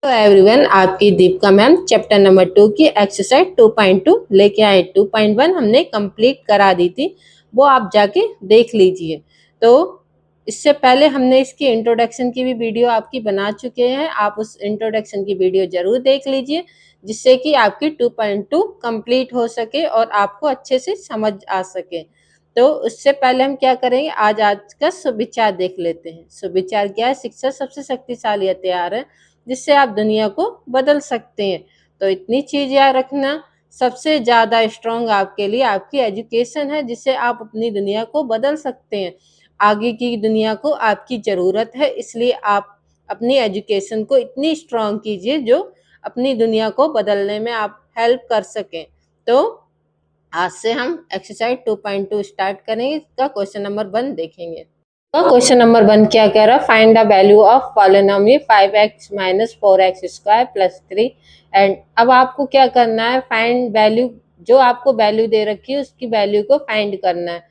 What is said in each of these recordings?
Hello everyone, आपकी Deepika ma'am chapter number 2 की exercise 2.2 लेके आए। 2.1 हमने कंप्लीट करा दी थी, वो आप जाके देख लीजिए। तो इससे पहले हमने इसकी इंट्रोडक्शन की भी वीडियो आपकी बना चुके हैं, आप उस इंट्रोडक्शन की वीडियो जरूर देख लीजिए, जिससे कि आपकी 2.2 कंप्लीट हो सके और आपको अच्छे से समझ आ सके। तो उससे पहले हम क्या करेंगे, आज का सुविचार देख लेते हैं। सुविचार क्या है? शिक्षा सबसे शक्तिशाली हथियार है जिससे आप दुनिया को बदल सकते हैं। तो इतनी चीज याद रखना, सबसे ज्यादा स्ट्रांग आपके लिए आपकी एजुकेशन है, जिससे आप अपनी दुनिया को बदल सकते हैं। आगे की दुनिया को आपकी जरूरत है, इसलिए आप अपनी एजुकेशन को इतनी स्ट्रांग कीजिए जो अपनी दुनिया को बदलने में आप हेल्प कर सकें। तो आज से हम एक्सरसाइज 2.2 स्टार्ट करेंगे। इसका क्वेश्चन नंबर 1 देखेंगे। तो क्वेश्चन नंबर 1 क्या कह रहा है? Find the value of polynomial 5x minus 4x square plus 3। And अब आपको क्या करना है? फाइंड वैल्यू, जो आपको वैल्यू दे रखी है उसकी वैल्यू को फाइंड करना है।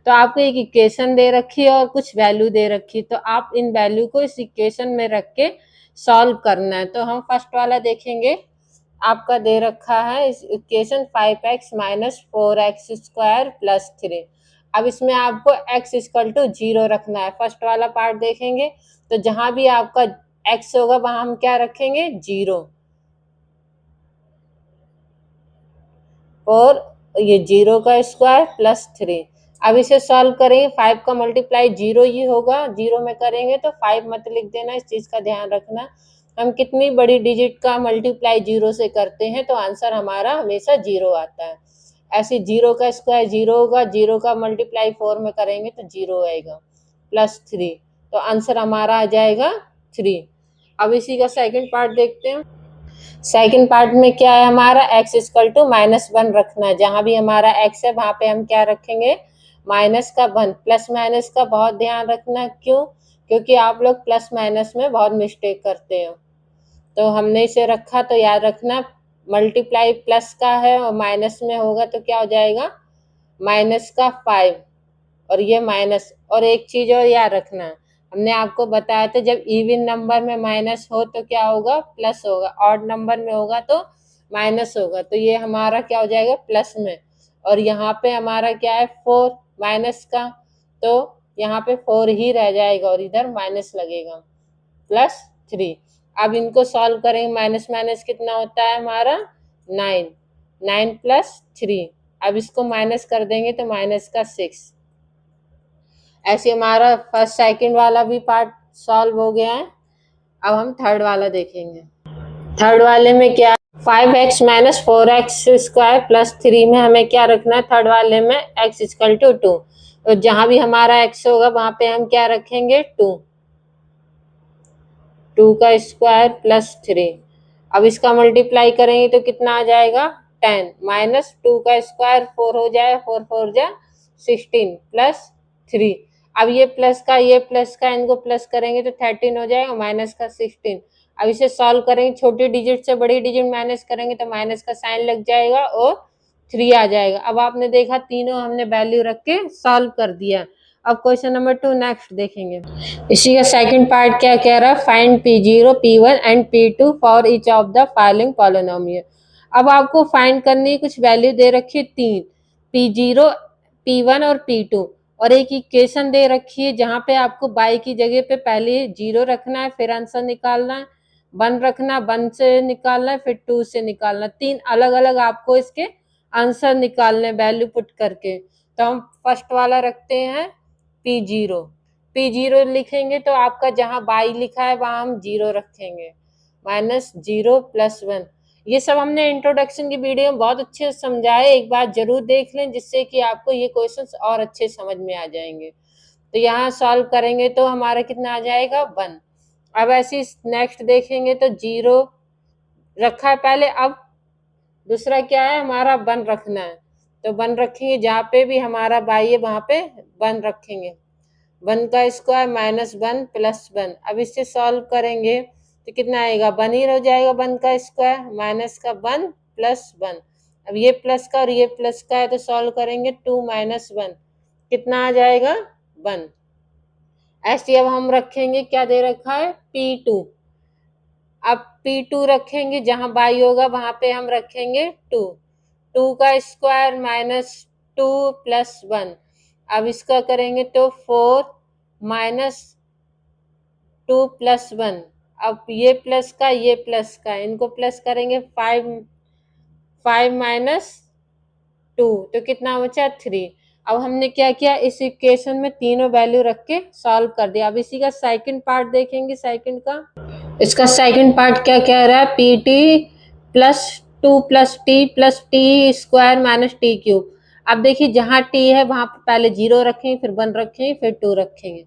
तो आपको एक इक्वेशन दे रखी है और कुछ वैल्यू दे रखी है, तो आप इन वैल्यू को इस इक्वेशन में रख के सॉल्व करना है। तो हम फर्स्ट वाला देखेंगे। आपका दे रखा है इस equation 5x minus 4x square plus 3। अब इसमें आपको x इक्वल टू 0 रखना है। फर्स्ट वाला पार्ट देखेंगे तो जहां भी आपका x होगा वहां हम क्या रखेंगे? 0। और ये 0 का स्क्वायर प्लस 3। अब इसे सॉल्व करेंगे। 5 का मल्टीप्लाई 0 ही होगा, 0 में करेंगे तो 5 मत लिख देना, इस चीज का ध्यान रखना। हम कितनी बड़ी डिजिट का मल्टीप्लाई 0 से करते हैं तो आंसर हमारा हमेशा 0 आता है। ऐसे 0 का स्क्वायर 0 होगा, 0 का मल्टीप्लाई 4 में करेंगे तो 0 आएगा, प्लस 3, तो आंसर हमारा आ जाएगा 3। अब इसी का सेकंड पार्ट देखते हैं। सेकंड पार्ट में क्या है हमारा? x इक्वल टू -1 रखना है। जहां भी हमारा x है वहां पे हम क्या रखेंगे? माइनस का 1। प्लस माइनस का बहुत ध्यान रखना, क्यों? क्योंकि आप लोग प्लस माइनस में बहुत मिस्टेक करते हो। तो हमने इसे रखा, तो याद रखना मल्टीप्लाई प्लस का है और माइनस में होगा तो क्या हो जाएगा? माइनस का 5 और ये माइनस। और एक चीज और याद रखना, हमने आपको बताया था जब इवन नंबर में माइनस हो तो क्या होगा? प्लस होगा। ऑड नंबर में होगा तो माइनस होगा। तो ये हमारा क्या हो जाएगा? प्लस में। और यहाँ पे हमारा क्या है? 4 माइनस का, तो यहाँ पे 4 ही रह जाएगा और इधर माइनस लगेगा, प्लस 3। अब इनको सॉल्व करेंगे। माइनस माइनस कितना होता है हमारा? 9। 9 प्लस 3। अब इसको माइनस कर देंगे तो माइनस का 6। ऐसे हमारा फर्स्ट सेकंड वाला भी पार्ट सॉल्व हो गया है। अब हम थर्ड वाला देखेंगे। थर्ड वाले में क्या? 5x minus 4x square plus 3 में हमें क्या रखना है? थर्ड वाले में x इक्वल टू 2। तो जहां भी हमारा x होगा वहां पे हम क्या रखेंगे? 2। 2 का स्क्वायर प्लस 3। अब इसका मल्टीप्लाई करेंगे तो कितना आ जाएगा? 10 माइनस 2 का स्क्वायर 4 हो जाए, 4 4 जा 16 प्लस 3। अब ये प्लस का इनको प्लस करेंगे तो 13 हो जाएगा, माइनस का 16। अब इसे सॉल्व करेंगे, छोटी डिजिट से बड़ी डिजिट माइनस करेंगे तो माइनस का साइन लग जाएगा और 3 आ जाएगा। अब आपने देखा तीनों हमने वैल्यू रख के सॉल्व कर दिया। अब क्वेश्चन नंबर 2 नेक्स्ट देखेंगे। इसी का सेकंड पार्ट क्या कह रहा है? Find P0, P1 and P2 for each of the following polynomial. अब आपको फाइंड करनी कुछ वैल्यू दे रखी है 3, P0, P1 और P2, और एक इक्वेशन दे रखी है जहां पे आपको y की जगह पे पहले 0 रखना है, फिर आंसर निकालना है, 1 रखना, 1 से निकालना है, फिर 2 से निकालना। 3 अलग अलग आपको इसके आंसर निकालने, वैल्यू पुट करके। तो हम फर्स्ट वाला रखते हैं P0। P0 लिखेंगे तो आपका जहां y लिखा है वहां हम 0 रखेंगे, माइनस 0 प्लस 1। ये सब हमने इंट्रोडक्शन की वीडियो में बहुत अच्छे से समझाए, एक बार जरूर देख लें जिससे कि आपको ये क्वेश्चंस और अच्छे समझ में आ जाएंगे। तो यहाँ सॉल्व करेंगे तो हमारा कितना आ जाएगा? 1। अब ऐसे नेक्स्ट देखेंगे तो 0 रखा है पहले, अब दूसरा क्या है हमारा? 1 रखना है। तो 1 रखेंगे, जहाँ पे भी हमारा y है वहां पे 1 रखेंगे। 1 का स्क्वायर माइनस 1 प्लस 1। अब इससे सॉल्व करेंगे तो कितना आएगा? 1 ही रह जाएगा। 1 का स्क्वायर माइनस का 1 प्लस 1। अब ये प्लस का और ये प्लस का है तो सॉल्व करेंगे 2 माइनस 1, कितना आ जाएगा? 1। ऐसे अब हम रखेंगे, क्या दे रखा है? P2। अब P2 रखेंगे, जहां बाई होगा वहां पे हम रखेंगे 2, 2 का स्क्वायर माइनस 2 प्लस 1। अब इसका करेंगे तो 4 माइनस 2 प्लस 1। अब ये प्लस का इनको प्लस करेंगे 5 माइनस 2, तो कितना बचा 3। अब हमने क्या किया, इस इक्वेशन में तीनों वैल्यू रख के सॉल्व कर दिया। अब इसी का सेकंड पार्ट देखेंगे। सेकंड का इसका सेकंड पार्ट क्या कह रहा है, P T plus 2 plus T square minus T cube. अब देखिए जहां टी है वहां पहले 0 रखेंगे, फिर 1 रखेंगे, फिर 2 रखेंगे।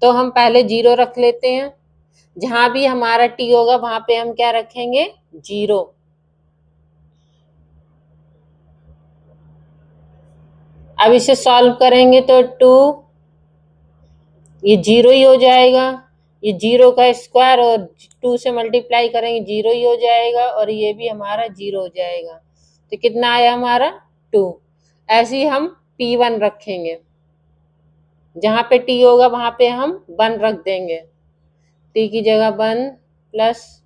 तो हम पहले 0 रख लेते हैं। जहां भी हमारा टी होगा वहां पे हम क्या रखेंगे, 0। अब इसे सॉल्व करेंगे तो 2, ये 0 ही हो जाएगा। ये 0 का स्क्वायर और 2 से मल्टीप्लाई करेंगे 0 ही हो जाएगा, और ये भी हमारा 0 हो जाएगा। तो कितना आया हमारा 2। ऐसे ही हम P1 रखेंगे, जहां पे T होगा वहां पे हम 1 रख देंगे। T की जगह 1 प्लस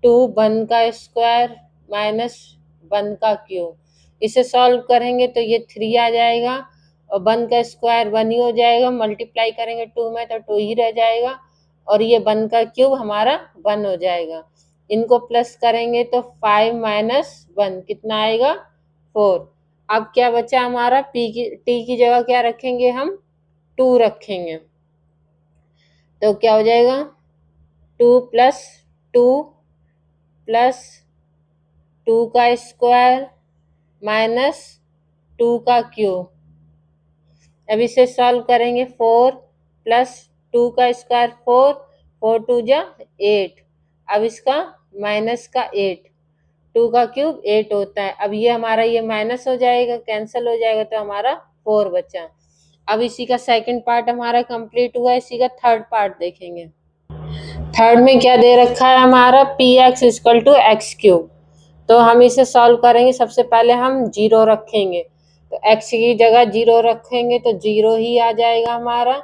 2 1 का स्क्वायर माइनस 1 का क्यूब। इसे सॉल्व करेंगे तो ये 3 आ जाएगा, और 1 का स्क्वायर 1 ही हो जाएगा। मल्टीप्लाई करेंगे 2 में तो 2 ही रह जाएगा, और ये 1 का क्यूब हमारा 1 हो जाएगा। इनको प्लस करेंगे तो 5 माइनस 1 कितना आएगा 4। अब क्या बचा हमारा, टी की जगह क्या रखेंगे हम, 2 रखेंगे। तो क्या हो जाएगा 2 प्लस 2 प्लस 2 का स्क्वायर माइनस 2 का क्यूब। अब इसे सॉल्व करेंगे 4 प्लस 2 का स्क्वायर 4, 4 2 जा 8। अब इसका माइनस का 8, 2 का क्यूब 8 होता है। अब ये हमारा ये माइनस हो जाएगा, कैंसिल हो जाएगा, तो हमारा 4 बचा। अब इसी का सेकंड पार्ट हमारा कंप्लीट हुआ। इसी का थर्ड पार्ट देखेंगे। थर्ड में क्या दे रखा है हमारा, P X equal to X cube. तो हम इसे सॉल्व करेंगे। सबसे पहले हम 0 रखेंगे, तो x की जगह 0 रखेंगे तो 0 ही आ जाएगा हमारा।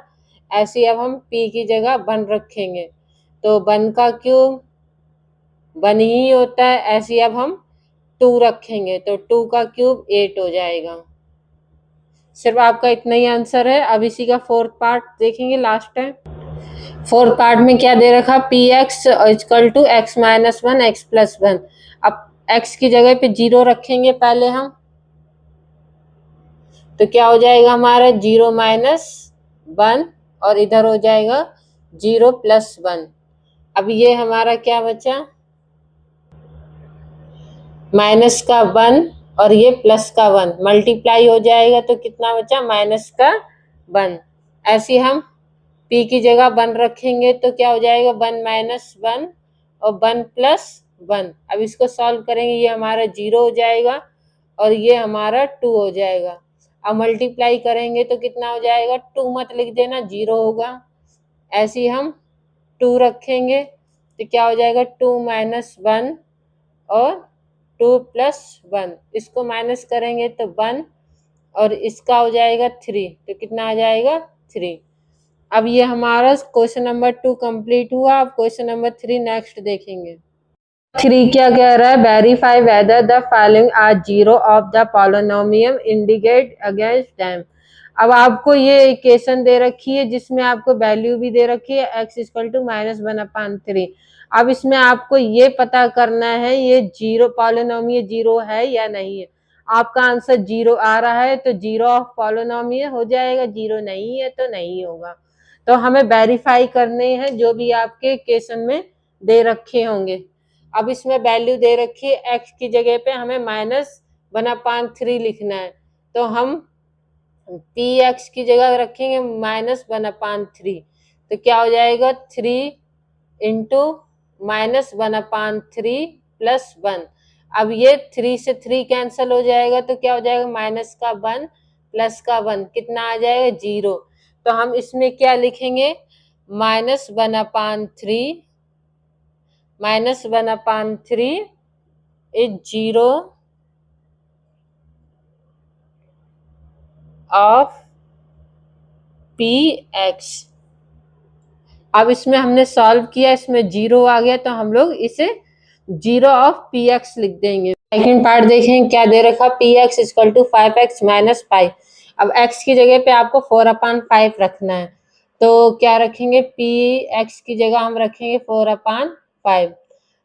ऐसे अब हम p की जगह 1 रखेंगे, तो 1 का क्यूब 1 ही होता है। ऐसे अब हम 2 रखेंगे तो 2 का क्यूब 8 हो जाएगा। सिर्फ आपका इतना ही आंसर है। अब इसी का फोर्थ पार्ट देखेंगे, लास्ट है। फोर्थ पार्ट में क्या दे रखा, P X equal to X minus 1 X plus 1। अब x की जगह पे 0 रखेंगे पहले हम, तो क्या हो जाएगा हमारा 0 माइनस 1, और इधर हो जाएगा 0 प्लस 1। अब ये हमारा क्या बचा, माइनस का 1 और ये प्लस का 1 मल्टीप्लाई हो जाएगा, तो कितना बचा माइनस का 1। ऐसे हम p की जगह 1 रखेंगे तो क्या हो जाएगा 1 माइनस 1 और 1 प्लस 1। अब इसको सॉल्व करेंगे, ये हमारा 0 हो जाएगा और ये हमारा 2 हो जाएगा। अब मल्टीप्लाई करेंगे तो कितना हो जाएगा, 2 मत लिख देना, 0 होगा। ऐसे ही हम 2 रखेंगे तो क्या हो जाएगा 2 माइनस 1 और 2 प्लस 1। इसको माइनस करेंगे तो 1, और इसका हो जाएगा 3, तो कितना आ जाएगा 3। अब ये हमारा क्वेश्चन नंबर 2 कंप्लीट हुआ। अब क्वेश्चन नंबर 3 नेक्स्ट देखेंगे। 3 क्या कह रहा है, verify whether the following are zero of the polynomial indicate against them. अब आपको ये इक्वेशन दे रखी है जिसमें आपको वैल्यू भी दे रखी है x इक्वल टू -1/3। अब इसमें आपको ये पता करना है ये जीरो पॉलिनोमियल जीरो है या नहीं है। आपका आंसर 0 आ रहा है तो जीरो ऑफ पॉलिनोमियल हो जाएगा, 0 नहीं है तो नहीं होगा। तो हमें वेरीफाई करने हैं जो भी आपके इक्वेशन में दे रखे होंगे। अब इसमें वैल्यू दे रखी है x की जगह पे हमें -1/3 लिखना है, तो हम पी एक्स की जगह रखेंगे -1/3। तो क्या हो जाएगा 3 इंटू -1/3 प्लस 1। अब ये 3 से 3 कैंसिल हो जाएगा तो क्या हो जाएगा माइनस का 1 प्लस का 1 कितना आ जाएगा 0। तो हम इसमें क्या लिखेंगे -1/3 इज 0 ऑफ पी एक्स। अब इसमें हमने सॉल्व किया, इसमें 0 आ गया तो हम लोग इसे 0 ऑफ पी एक्स लिख देंगे। सेकंड पार्ट देखें क्या दे रखा, P X equal to 5x minus 5। अब x की जगह पे आपको 4/5 रखना है, तो क्या रखेंगे, पी एक्स की जगह हम रखेंगे 4/5।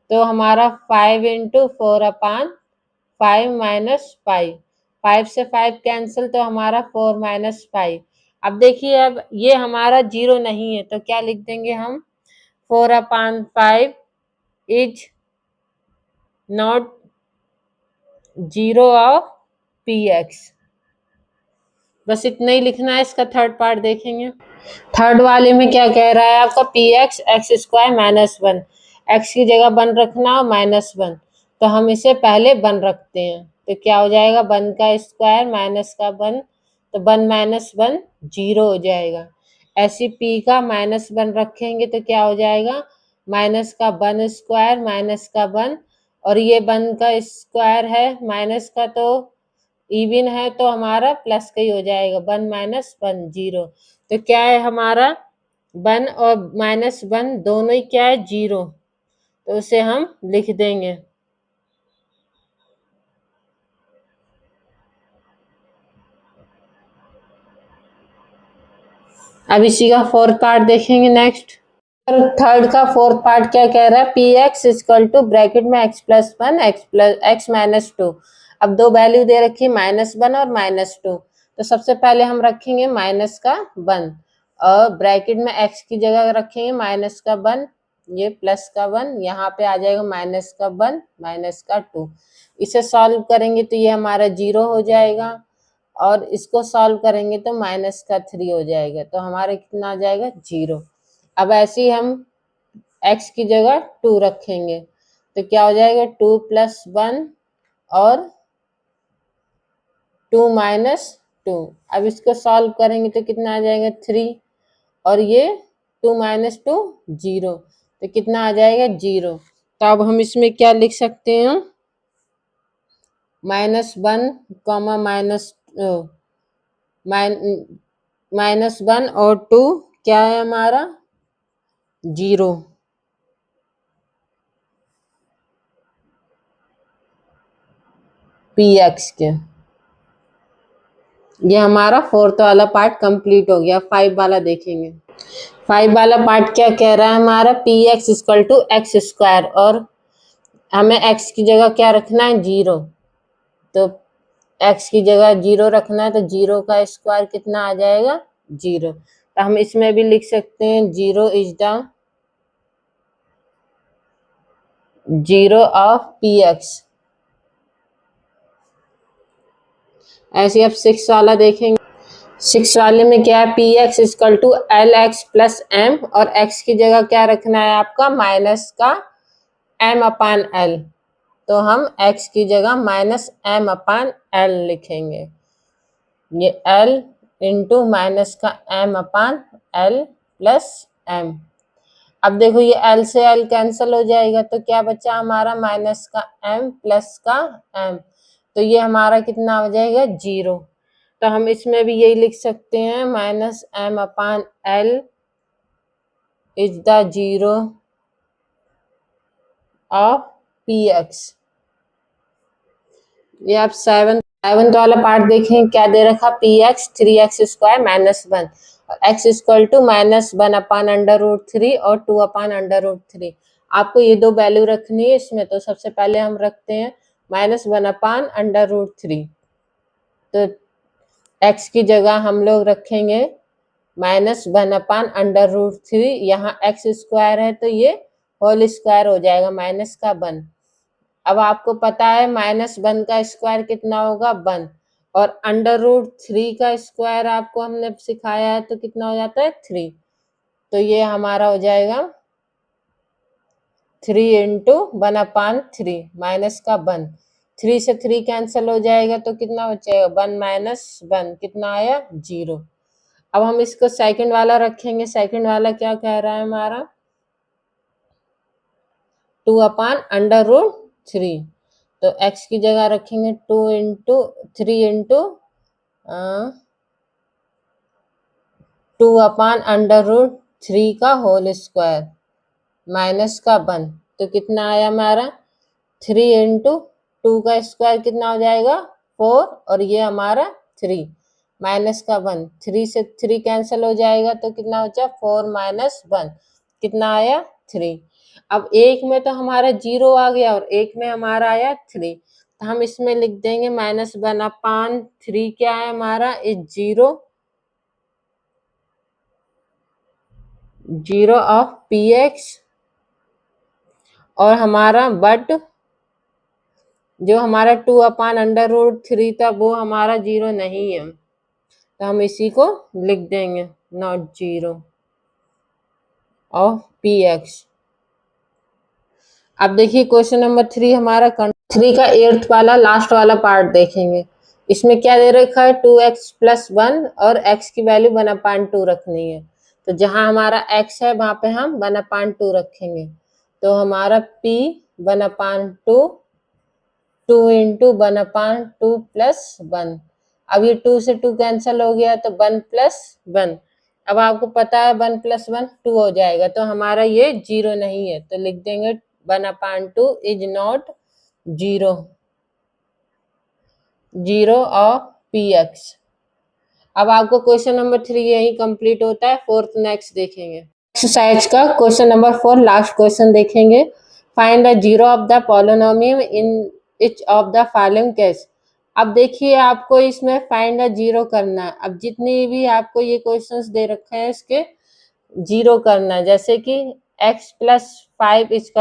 तो हमारा 5 इंटू 4/5 माइनस 5 से 5 कैंसिल, तो हमारा 4 माइनस 5। अब देखिए, अब ये हमारा 0 नहीं है तो क्या लिख देंगे हम, 4/5 is not 0 of P x. बस इतना ही लिखना है। इसका थर्ड पार्ट देखेंगे। थर्ड वाले में क्या कह रहा है आपका, P x x square minus 1, x की जगह 1 रखना और -1, तो हम इसे पहले 1 रखते हैं, तो क्या हो जाएगा, 1 का स्क्वायर माइनस का 1, तो 1 माइनस 1 0 हो जाएगा। ऐसे पी का -1 रखेंगे तो क्या हो जाएगा, माइनस का 1 स्क्वायर माइनस का 1, और ये 1 का स्क्वायर है, माइनस का तो इवन है तो हमारा प्लस का ही हो जाएगा, 1 माइनस 1 0। तो क्या है हमारा, 1 और -1 दोनों ही क्या है, 0, तो उसे हम लिख देंगे। अब इसी का फोर्थ पार्ट देखेंगे नेक्स्ट। थर्ड का फोर्थ पार्ट क्या कह रहा है, P X equal to bracket में x+1 x माइनस 2। अब दो वैल्यू दे रखी है, -1 और -2, तो सबसे पहले हम रखेंगे माइनस का 1 और ब्रैकेट में x की जगह रखेंगे माइनस का 1, ये प्लस का 1, यहाँ पे आ जाएगा माइनस का 1 माइनस का 2। इसे सॉल्व करेंगे तो ये हमारा 0 हो जाएगा, और इसको सॉल्व करेंगे तो -3 हो जाएगा, तो हमारा कितना आ जाएगा, 0। अब ऐसे ही हम x की जगह 2 रखेंगे तो क्या हो जाएगा, 2 + 1 और 2 - 2। अब इसको सॉल्व करेंगे तो कितना आ जाएगा, 3, और ये 2 - 2 0, तो कितना आ जाएगा, 0। तो अब हम इसमें क्या लिख सकते हैं, -1, -1 और 2 क्या है हमारा, 0। पी एक्स के, ये हमारा फोर्थ वाला पार्ट कंप्लीट हो गया। 5 वाला देखेंगे। 5 वाला पार्ट क्या कह रहा है हमारा, P X equal to X square, और हमें एक्स की जगह क्या रखना है, 0, तो एक्स की जगह 0 रखना है, तो 0 का स्क्वायर कितना आ जाएगा, 0। तो हम इसमें भी लिख सकते हैं 0 is the 0 of P x. ऐसे अब 6 वाला देखेंगे। 6 वाले में क्या है, P X equal to L X plus M, और एक्स की जगह क्या रखना है आपका, माइनस का m/l, तो हम x की जगह -m/l लिखेंगे, ये l इंटू माइनस का m/l प्लस m। अब देखो ये l से l कैंसिल हो जाएगा, तो क्या बचा हमारा, माइनस का m प्लस का m, तो ये हमारा कितना हो जाएगा, 0। तो हम इसमें भी यही लिख सकते हैं, -m/l is the 0 of P x. ये आप सेवंथ वाला पार्ट देखें क्या दे रखा, पी एक्स 3x² -1, और x इक्वल टू -1/√3 और 2/√3। आपको ये दो वैल्यू रखनी है इसमें, तो सबसे पहले हम रखते हैं -1/√3, तो x की जगह हम लोग रखेंगे -1/√3, यहाँ x स्क्वायर है तो ये होल स्क्वायर हो जाएगा, माइनस का 1। अब आपको पता है -1 का स्क्वायर कितना होगा, 1, और √3 का स्क्वायर आपको हमने सिखाया है तो कितना हो जाता है, 3। तो ये हमारा हो जाएगा 3 इंटू 1/3 माइनस का 1, 3 से 3 कैंसिल हो जाएगा तो कितना बचेगा, 1 - 1, कितना आया, 0। अब हम इसको सेकंड वाला रखेंगे। सेकंड वाला क्या कह रहा है हमारा, 2/√3, तो x की जगह रखेंगे 3 इंटू 2/√3 3 का होल स्क्वायर माइनस का 1, तो कितना आया हमारा 3 इंटू 2 का स्क्वायर कितना हो जाएगा 4, और ये हमारा 3 माइनस का 1, 3 से 3 कैंसिल हो जाएगा तो कितना बचा 4 माइनस 1, कितना आया 3। अब एक में तो हमारा 0 आ गया और एक में हमारा आया 3, तो हम इसमें लिख देंगे -1/3 क्या है हमारा इज 0 ऑफ px, और हमारा बट जो हमारा 2/√3 था वो हमारा 0 नहीं है, तो हम इसी को लिख देंगे नॉट 0 ऑफ px। अब देखिए क्वेश्चन नंबर 3 हमारा 3 का 8th वाला लास्ट वाला पार्ट देखेंगे। इसमें क्या दे रखा है 2x + 1 और x की वैल्यू 1/2 रखनी है, तो जहां हमारा x है वहां पे हम 1/2 रखेंगे, तो हमारा p 1/2 2 इंटू 1/2 + 1। अब ये 2 से 2 कैंसिल हो गया तो 1 + 1। अब आपको पता है 1 + 1 2 हो जाएगा, तो हमारा ये 0 नहीं है, तो लिख देंगे 1/2 इज नॉट 0 ऑफ px। अब आपको क्वेश्चन नंबर 3 यही कंप्लीट होता है। 4th नेक्स्ट देखेंगे। एक्सरसाइज का क्वेश्चन नंबर 4 लास्ट क्वेश्चन देखेंगे। Find the 0 of the polynomial in each of the following case. अब देखिए आपको इसमें फाइंड द 0 करना है। अब जितनी भी आपको ये क्वेश्चंस दे रखे हैं इसके 0 करना है, जैसे कि x + 5 =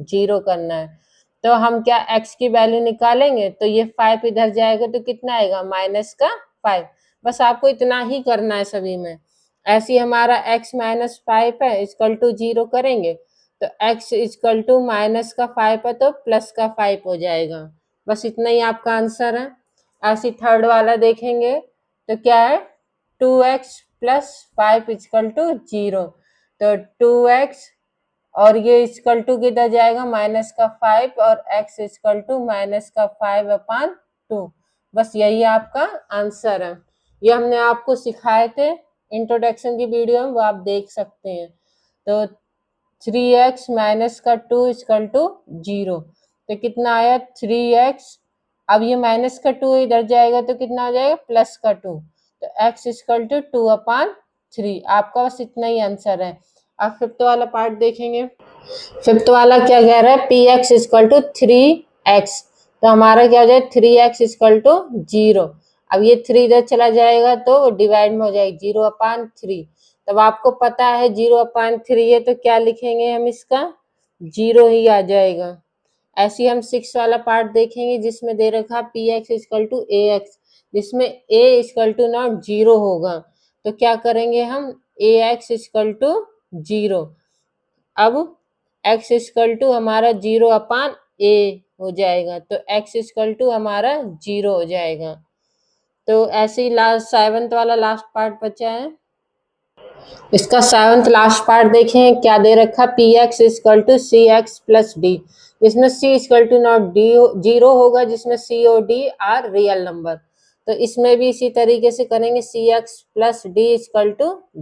0 करना है, तो हम क्या x की वैल्यू निकालेंगे, तो ये 5 इधर जाएगा तो कितना आएगा -5। बस आपको इतना ही करना है सभी में। ऐसे हमारा x - 5 है = 0 करेंगे, तो x = -5 है तो +5 हो जाएगा। बस इतना ही आपका आंसर है। ऐसे 3rd वाला देखेंगे तो क्या है 2x + 5 = 0, तो 2x और ये = किधर जाएगा -5 और x = -5/2। बस यही आपका आंसर है। ये हमने आपको सिखाए थे इंट्रोडक्शन की वीडियो में, वो आप देख सकते हैं। तो 3x - 2 = 0, तो कितना आया 3x। अब ये -2 इधर जाएगा तो कितना हो जाएगा +2, तो x = 2/3। आपका बस इतना ही आंसर है। अब 5th वाला पार्ट देखेंगे। 5th वाला क्या कह रहा है px = 3x, तो हमारा क्या हो जाए 3x = 0। अब ये 3 इधर चला जाएगा तो डिवाइड में हो जाएगा 0/3। तब आपको पता है 0/3 है तो क्या लिखेंगे हम, इसका 0 ही आ जाएगा। ऐसे ही हम 6 वाला पार्ट देखेंगे जिसमें दे रखा px = ax, जिसमें a = नॉट 0 होगा, तो क्या करेंगे हम ax = 0। अब x = हमारा 0/a हो जाएगा, तो x = हमारा 0 हो जाएगा। तो ऐसे ही लास्ट 7th वाला लास्ट पार्ट बचा है। इसका 7th लास्ट पार्ट देखें क्या दे रखा px = cx + d, जिसमें c = नॉट 0 होगा, जिसमें c और d आर रियल नंबर। तो इसमें भी इसी तरीके से करेंगे cx + d =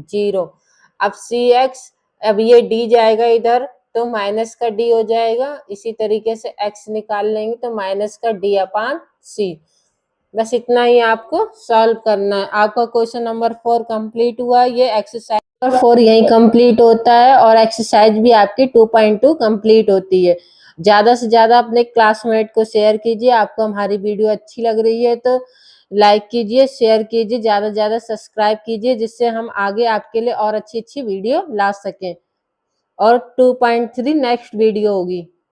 0। अब cx, अब ये d जाएगा इधर तो माइनस का d हो जाएगा, इसी तरीके से x निकाल लेंगे तो माइनस का d/c। बस इतना ही आपको सॉल्व करना है। आपका क्वेश्चन नंबर 4 कंप्लीट हुआ। ये एक्सरसाइज नंबर 4 यही कंप्लीट होता है और एक्सरसाइज भी आपकी 2.2 कंप्लीट होती है। ज़्यादा से ज़्यादा अपने क्लासमेट को शेयर कीजिए। आपको हमारी वीडियो अच्छी लग रही है तो लाइक कीजिए, शेयर कीजिए, ज़्यादा से ज़्यादा सब्सक्राइब कीजिए, जिससे हम आगे आपके लिए और अच्छी अच्छी वीडियो ला सकें। और 2.3 नेक्स्ट वीडियो होगी।